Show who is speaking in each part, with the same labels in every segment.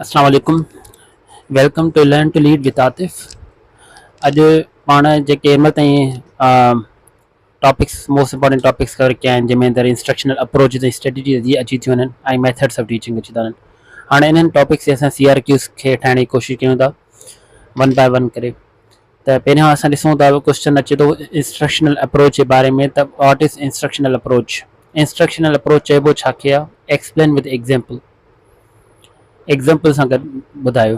Speaker 1: अस्सलाम वालेकुम। Welcome to learn to lead with Atif. अॼु पाण जेके हिन ताईं topics most important topics cover कया आहिनि जंहिंमें अंदरि इंस्ट्रक्शनल अप्रोच ऐं स्ट्रेटजी अची थियूं वञनि ऐं मेथड्स ऑफ टीचिंग अची था वञनि। हाणे इन्हनि टॉपिक्स ते असां CRQs खे ठाहिण जी कोशिशि कयूं था वन बाय वन करे। त पहिरियों असां ॾिसूं था क्वेश्चन अचे थो इंस्ट्रक्शनल अप्रोच जे बारे में। त what is instructional approach? Instructional approach चइबो छाखे आहे? एक्सप्लेन विद एग्ज़ाम्पल सां गॾु ॿुधायो।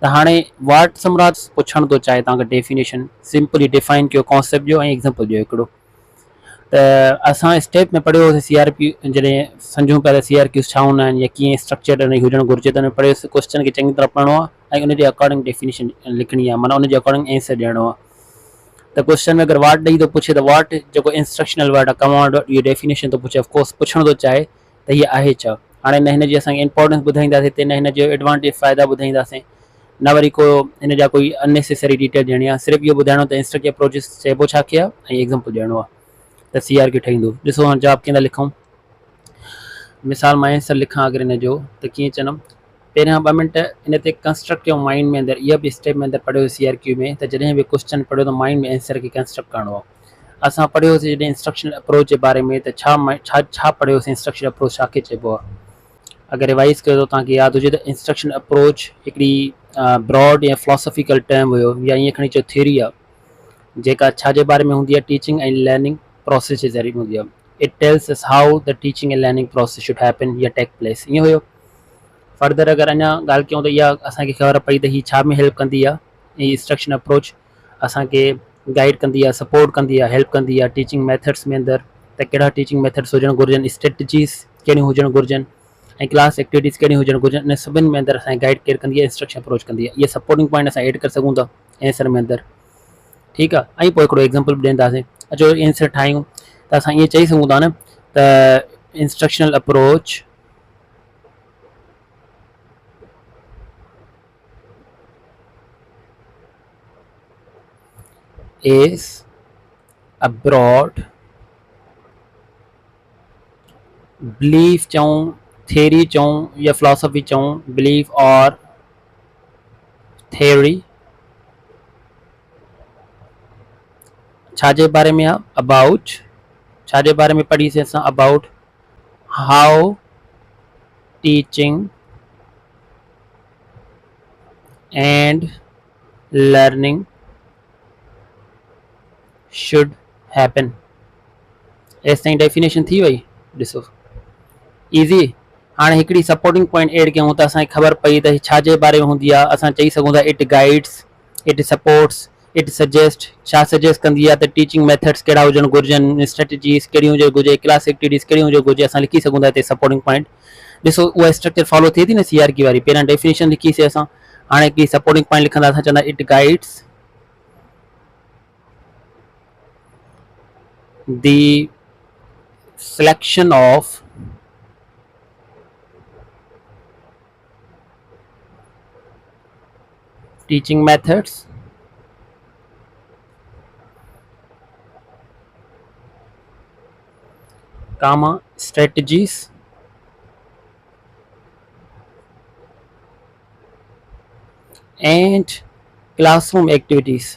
Speaker 1: त हाणे वाट सम्राट पुछण थो चाहे तव्हांखे डेफिनेशन सिंपली डिफाइन कयो कॉन्सेप्ट जो ऐं एग्ज़ाम्पल जो हिकिड़ो। त असां स्टेप में पढ़ियोसीं CRQ जॾहिं सम्झूं पिया त CRQs छा हूंदा आहिनि या कीअं स्ट्रक्चर हुनजी हुजणु घुरिजे, त हुन में पढ़ियोसीं क्वेश्चन खे चङी तरह पढ़णो आहे ऐं उनजे अकॉर्डिंग डेफिनेशन लिखणी आहे, माना उनजे अकॉर्डिंग आंसर ॾियणो आहे। त क्वेश्चन में अगरि वाट ॾेई थो पुछे त वाट जेको इंस्ट्रक्शनल वर्ड आहे कमांड इहो डेफिनेशन थो पुछे, ऑफकोर्स पुछण थो चाहे त हीअ आहे छा। हाणे न हिन जी असांखे इंपॉर्टेंस ॿुधाईंदासीं हिते, न हिन जो एडवांटेज फ़ाइदा ॿुधाईंदासीं, न वरी को हिन जा कोई अननेसेसरी डिटेल ॾियणी आहे। सिर्फ़ु इहो ॿुधाइणो त इंस्ट्रक्टिव अप्रोचिस चइबो छाखे आहे ऐं एग्ज़ाम्पल ॾियणो आहे त CRQ ठहींदो। ॾिसो हाणे जवाबु कीअं था लिखूं। मिसाल मां आंसर लिखां अगरि हिन जो त कीअं चवंदुमि, पहिरियां 2 मिंट इन ते कंस्ट्रक्टिव माइंड में अंदरि इहा बि स्टेप में अंदरि पढ़ियो CRQ में, त जॾहिं बि क्वेश्चन पढ़ियो त माइंड में आंसर खे कंस्ट्रक्ट करिणो आहे। असां पढ़ियोसीं जॾहिं इंस्ट्रक्शनल अप्रोच जे बारे में, त छा पढ़ियोसीं इंस्ट्रक्शनल अप्रोच छाखे चइबो आहे। अगरि रिवाइज़ कयो त तव्हांखे यादि हुजे त इंस्ट्रक्शनल अप्रोच हिकिड़ी ब्रॉड या फिलोसॉफिकल टर्म हुयो, या ईअं खणी अचो थ्योरी आहे जेका छाजे बारे में हूंदी आहे, टीचिंग ऐं लर्निंग प्रोसेस जे ज़रिए हूंदी आहे। It tells us how the teaching and learning process should happen या टेक प्लेस, ईअं हुयो। फर्दर अगरि अञा ॻाल्हि कयूं त इहा असांखे ख़बर पई त हीअ छा में हेल्प कंदी आहे। हीअ इंस्ट्रक्शन अप्रोच असांखे गाइड कंदी आहे, सपोर्ट कंदी आहे, हेल्प कंदी आहे टीचिंग मेथड्स में अंदरि, त कहिड़ा टीचिंग मेथड्स हुजणु घुरिजनि, स्ट्रेटजीस कहिड़ियूं हुजणु घुरिजनि ऐं क्लास एक्टिविटीज़ कहिड़ियूं हुजणु घुरिजनि। इन सभिनि में अंदरि असांखे गाइड केयर कंदी आहे, इंस्ट्रक्शन अप्रोच कंदी आहे। इहे सपोर्टिंग पॉइंट असां एड करे सघूं था आंसर में अंदरि, ठीकु आहे। ऐं पोइ हिकिड़ो एग्ज़ाम्पल बि ॾींदासीं। अचो आंसर ठाहियूं त असां ईअं चई सघूं था न त instructional approach is a broad belief चऊं, theory चऊं या philosophy चऊं, belief और theory छाजे बारे में आहे, अबाउट छाजे बारे में पढ़ीसीं असां, about how teaching and learning should happen. S ताईं डेफिनेशन थी वई। ॾिसो ईज़ी। हाणे हिकिड़ी सपोर्टिंग पॉइंट एड कयूं त असांखे ख़बर पई त छाजे बारे में हूंदी आहे। असां चई सघूं था it guides, it supports, it suggest. छा सजेस्ट कंदी आहे त टीचिंग मेथड्स कहिड़ा हुजणु घुरिजनि, स्ट्रेटजीस कहिड़ी हुजणु घुरिजे, क्लास एक्टिविटीज़ कहिड़ी हुजणु घुरिजे, असां लिखी सघूं था हिते सपोर्टिंग पॉइंट। ॾिसो उहा स्ट्रक्चर फॉलो थिए थी न CRQ वारी। पहिरियां डेफिनेशन लिखीसीं असां, हाणे हिकिड़ी सपोर्टिंग पॉइंट लिखंदा, असां चवंदा it guides the selection of teaching methods comma strategies and classroom activities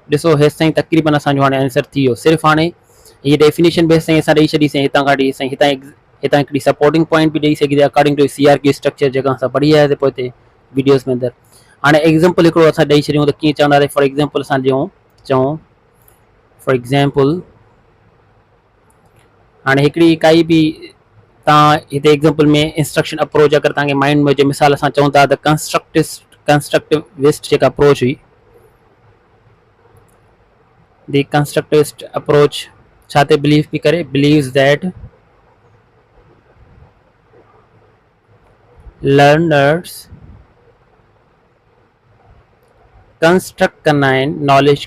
Speaker 1: ॾिसो हेसि ताईं तक़रीबन असांजो हाणे आंसर थी वियो। सिर्फ़ु हाणे हीअ डेफिनेशन बेस ताईं असां ॾेई छॾीसीं, हितां खां ॾेई साईं हितां हिकिड़ी सपोर्टिंग पॉइंट बि ॾेई सघी अकॉर्डिंग टू CRQ स्ट्रक्चर जेका असां पढ़ी आयासीं पोइ हिते वीडियोस में अंदरि। हाणे एग्ज़ाम्पल हिकिड़ो असां ॾेई छॾियूं त कीअं चवंदासीं। फॉर एग्ज़ाम्पल असां चऊं फॉर एग्ज़ाम्पल हाणे हिकिड़ी काई बि तव्हां हिते एग्ज़ाम्पल में इंस्ट्रक्शन अप्रोच अगरि तव्हांखे माइंड में हुजे, मिसाल असां चऊं था त कंस्ट्रक्टिविस्ट जेका अप्रोच हुई, the constructivist approach छा ते बिलीव पई करे, believes that learners कंस्ट्रक्ट कंदा आहिनि नॉलेज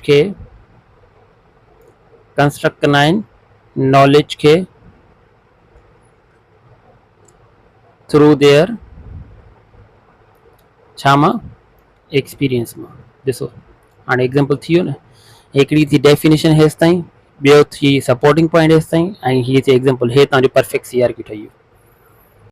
Speaker 1: खे थ्रू देयर छा मां, एक्सपीरियंस मां। ॾिसो हाणे एग्ज़ाम्पल थी वियो न। हिकिड़ी थी डेफिनेशन हेसि ताईं, ॿियो थी सपोर्टिंग पॉइंट हेसि ताईं, ऐं हीअ थी एग्ज़ाम्पल, हे तव्हांजो परफेक्ट CRQ ठही वियो।